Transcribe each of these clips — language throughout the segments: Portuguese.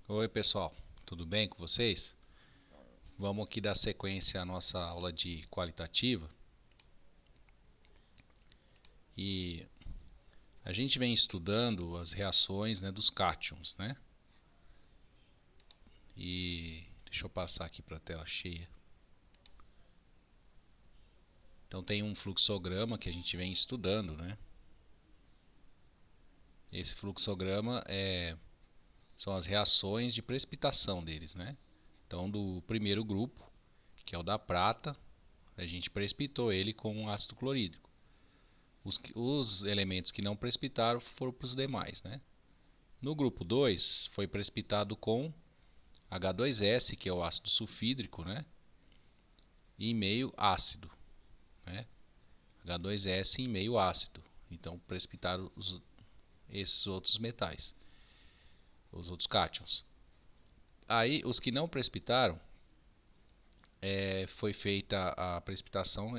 Oi pessoal, tudo bem com vocês? Vamos aqui dar sequência à nossa aula de qualitativa e a gente vem estudando as reações, né, dos cátions, né? E deixa eu passar aqui para a tela cheia. Então tem um fluxograma que a gente vem estudando, né? Esse fluxograma são as reações de precipitação deles, né? Então do primeiro grupo, que é o da prata, a gente precipitou ele com ácido clorídrico. Os elementos que não precipitaram foram para os demais, né? No grupo 2 foi precipitado com H2S, que é o ácido sulfídrico, né? E meio ácido, né? H2S em meio ácido. Então precipitaram esses outros metais, os outros cátions. Aí os que não precipitaram, foi feita a precipitação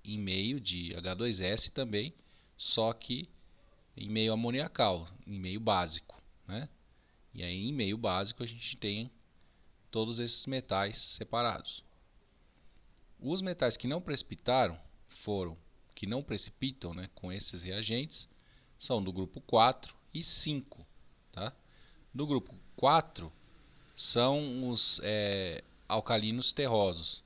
em meio de H2S também, só que em meio amoniacal, em meio básico, né? E aí em meio básico a gente tem todos esses metais separados. Os metais que não precipitaram que não precipitam, né, com esses reagentes, são do grupo 4 e 5. Tá? Do grupo 4 são os alcalinos terrosos,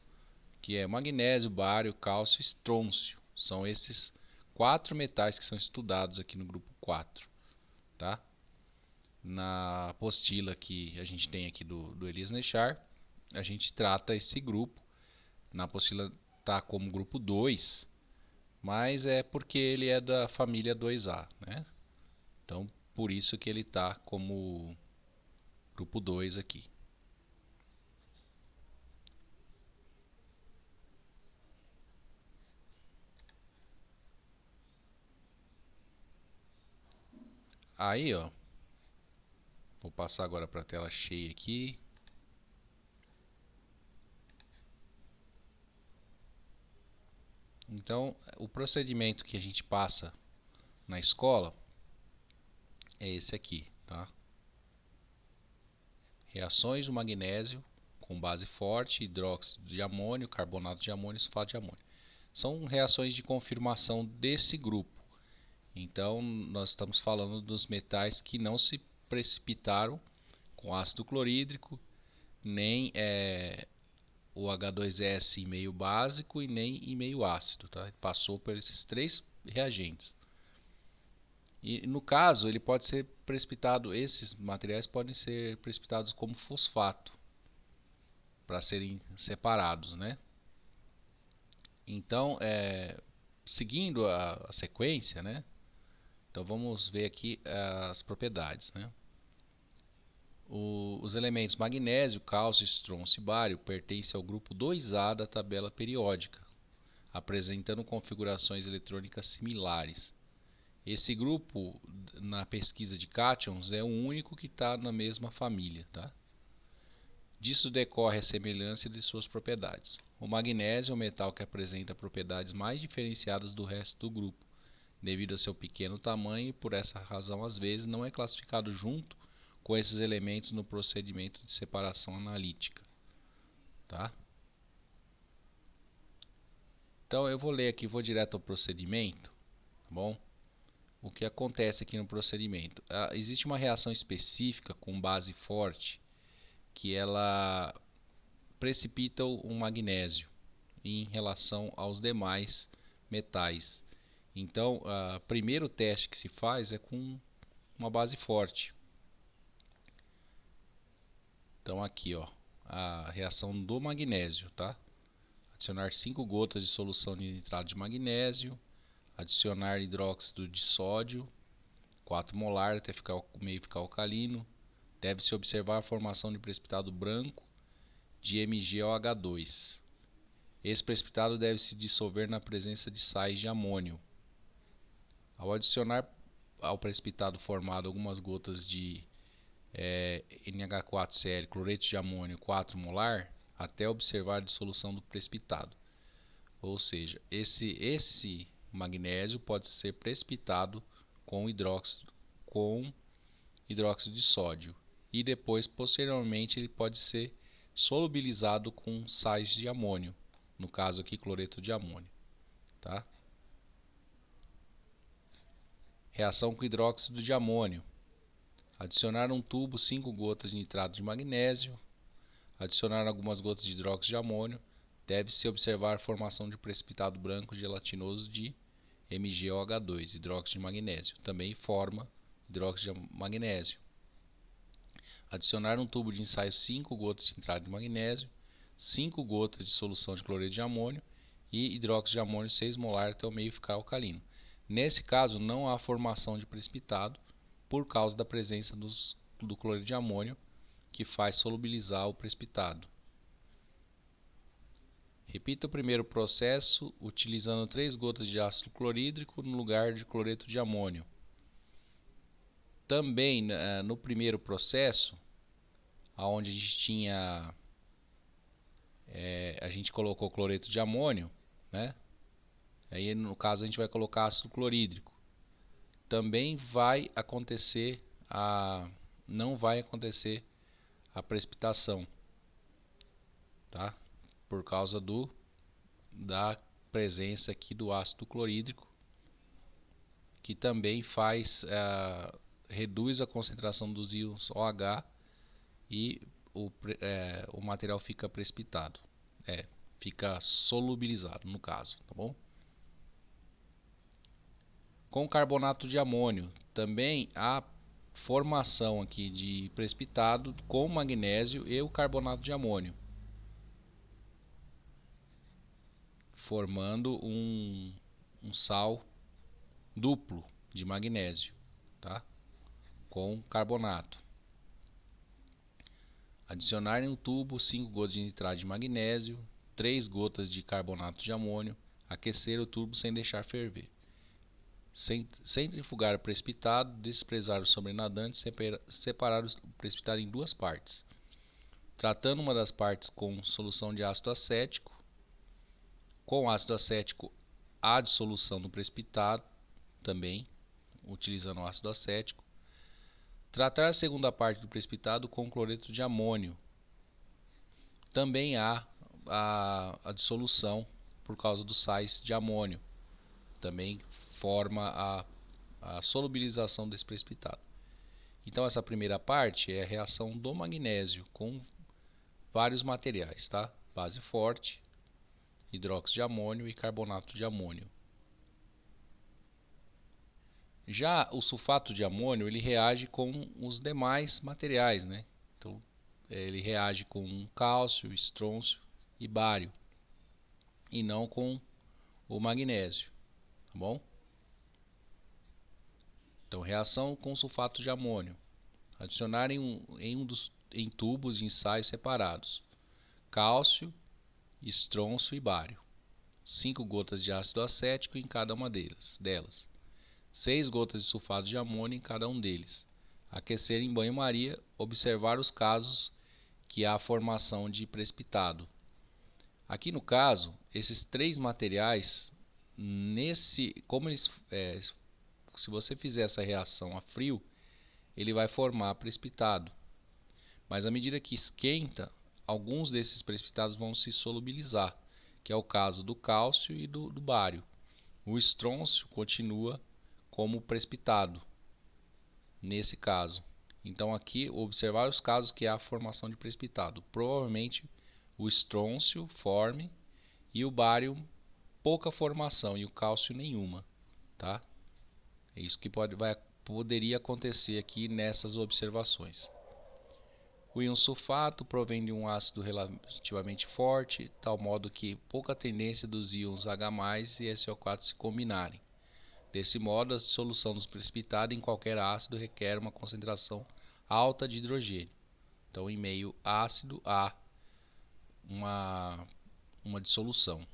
que é magnésio, bário, cálcio e estrôncio. São esses 4 metais que são estudados aqui no grupo 4. Tá? Na apostila que a gente tem aqui do Elias Nechar, a gente trata esse grupo. Na apostila está como grupo 2, mas é porque ele é da família 2A, né? Então, por isso que ele está como grupo 2 aqui. Aí, ó, vou passar agora para a tela cheia aqui. Então, o procedimento que a gente passa na escola é esse aqui, tá? Reações do magnésio com base forte, hidróxido de amônio, carbonato de amônio e sulfato de amônio. São reações de confirmação desse grupo. Então, nós estamos falando dos metais que não se precipitaram com ácido clorídrico, nem o H2S em meio básico e nem em meio ácido. Tá? Ele passou por esses 3 reagentes. E no caso, ele pode ser precipitado, esses materiais podem ser precipitados como fosfato, para serem separados, né? Então, seguindo a sequência, né? Então vamos ver aqui as propriedades, né? Os elementos magnésio, cálcio, estrôncio e bário pertencem ao grupo 2A da tabela periódica, apresentando configurações eletrônicas similares. Esse grupo, na pesquisa de cátions, é o único que está na mesma família. Tá? Disso decorre a semelhança de suas propriedades. O magnésio é um metal que apresenta propriedades mais diferenciadas do resto do grupo, devido a seu pequeno tamanho e por essa razão às vezes não é classificado junto com esses elementos no procedimento de separação analítica. Tá? Então eu vou ler aqui, vou direto ao procedimento. Tá bom? O que acontece aqui no procedimento? Existe uma reação específica com base forte que ela precipita o magnésio em relação aos demais metais. Então, o primeiro teste que se faz é com uma base forte. Então aqui, ó, a reação do magnésio, tá? Adicionar 5 gotas de solução de nitrato de magnésio, adicionar hidróxido de sódio, 4 molar até o meio ficar alcalino. Deve-se observar a formação de precipitado branco de MgOH2. Esse precipitado deve se dissolver na presença de sais de amônio. Ao adicionar ao precipitado formado algumas gotas de NH4Cl, cloreto de amônio 4 molar, até observar a dissolução do precipitado. Ou seja, esse magnésio pode ser precipitado com hidróxido de sódio. e depois, posteriormente, ele pode ser solubilizado com sais de amônio, no caso aqui cloreto de amônio, tá? Reação com hidróxido de amônio. Adicionar um tubo 5 gotas de nitrato de magnésio. Adicionar algumas gotas de hidróxido de amônio. Deve-se observar a formação de precipitado branco gelatinoso de MgOH2, hidróxido de magnésio. Também forma hidróxido de magnésio. Adicionar um tubo de ensaio 5 gotas de nitrato de magnésio, 5 gotas de solução de cloreto de amônio e hidróxido de amônio 6 molar até o meio ficar alcalino. Nesse caso, não há formação de precipitado por causa da presença do cloreto de amônio, que faz solubilizar o precipitado. Repita o primeiro processo utilizando 3 gotas de ácido clorídrico no lugar de cloreto de amônio. Também no primeiro processo, onde a gente tinha a gente colocou cloreto de amônio, né? Aí no caso a gente vai colocar ácido clorídrico. Também não vai acontecer a precipitação, tá? Por causa da presença aqui do ácido clorídrico, que também reduz a concentração dos íons OH e o material fica precipitado, fica solubilizado no caso, tá bom? Com carbonato de amônio, também há formação aqui de precipitado com magnésio e o carbonato de amônio, formando um sal duplo de magnésio, tá? Com carbonato. Adicionar em um tubo 5 gotas de nitrato de magnésio, 3 gotas de carbonato de amônio, aquecer o tubo sem deixar ferver. Centrifugar o precipitado, desprezar o sobrenadante, separar o precipitado em duas partes. Tratando uma das partes com solução de ácido acético. Com ácido acético, há dissolução do precipitado, também, utilizando o ácido acético. Tratar a segunda parte do precipitado com cloreto de amônio. Também há a dissolução por causa dos sais de amônio. Também forma a solubilização desse precipitado. Então essa primeira parte é a reação do magnésio com vários materiais, tá? Base forte, hidróxido de amônio e carbonato de amônio. Já o sulfato de amônio, ele reage com os demais materiais, né? Então ele reage com cálcio, estrôncio e bário, e não com o magnésio, tá bom? Então, reação com sulfato de amônio. Adicionar em tubos de ensaio separados cálcio, estrôncio e bário. 5 gotas de ácido acético em cada uma delas. 6 gotas de sulfato de amônio em cada um deles. Aquecer em banho-maria, observar os casos que há formação de precipitado. Aqui no caso, esses três materiais, se você fizer essa reação a frio, ele vai formar precipitado. Mas à medida que esquenta, alguns desses precipitados vão se solubilizar, que é o caso do cálcio e do bário. O estrôncio continua como precipitado, nesse caso. Então aqui, observar os casos que há formação de precipitado. Provavelmente o estrôncio forme e o bário pouca formação e o cálcio nenhuma, tá? É isso que poderia acontecer aqui nessas observações. O íon sulfato provém de um ácido relativamente forte, tal modo que pouca tendência dos íons H+ e SO4 se combinarem. Desse modo, a dissolução dos precipitados em qualquer ácido requer uma concentração alta de hidrogênio. Então, em meio ácido há uma dissolução.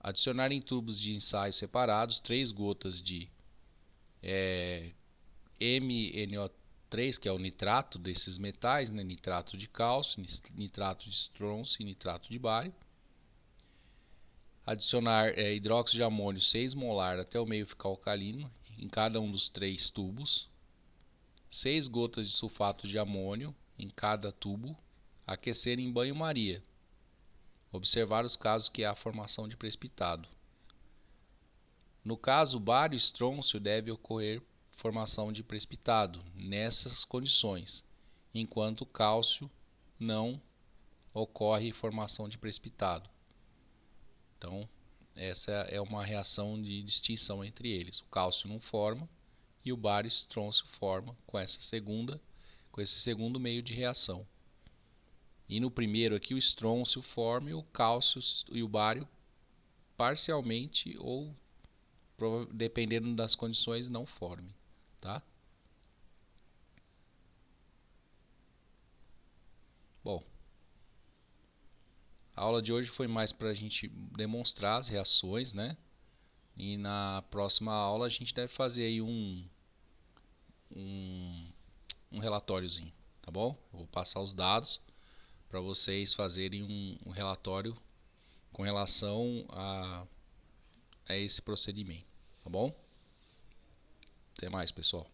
Adicionar em tubos de ensaio separados 3 gotas de MnO3, que é o nitrato desses metais, né? Nitrato de cálcio, nitrato de estrôncio e nitrato de bário. Adicionar hidróxido de amônio 6 molar até o meio ficar alcalino em cada um dos 3 tubos. 6 gotas de sulfato de amônio em cada tubo, aquecer em banho-maria. Observar os casos que há formação de precipitado. No caso bário estrôncio, deve ocorrer formação de precipitado nessas condições, enquanto cálcio não ocorre formação de precipitado. Então, essa é uma reação de distinção entre eles. O cálcio não forma e o bário estrôncio forma com esse segundo meio de reação. E no primeiro aqui o estrôncio forma e o cálcio e o bário parcialmente ou dependendo das condições não formem, tá? Bom, a aula de hoje foi mais para a gente demonstrar as reações, né? E na próxima aula a gente deve fazer aí um relatóriozinho, tá bom? Eu vou passar os dados para vocês fazerem um relatório com relação a esse procedimento, tá bom? Até mais, pessoal.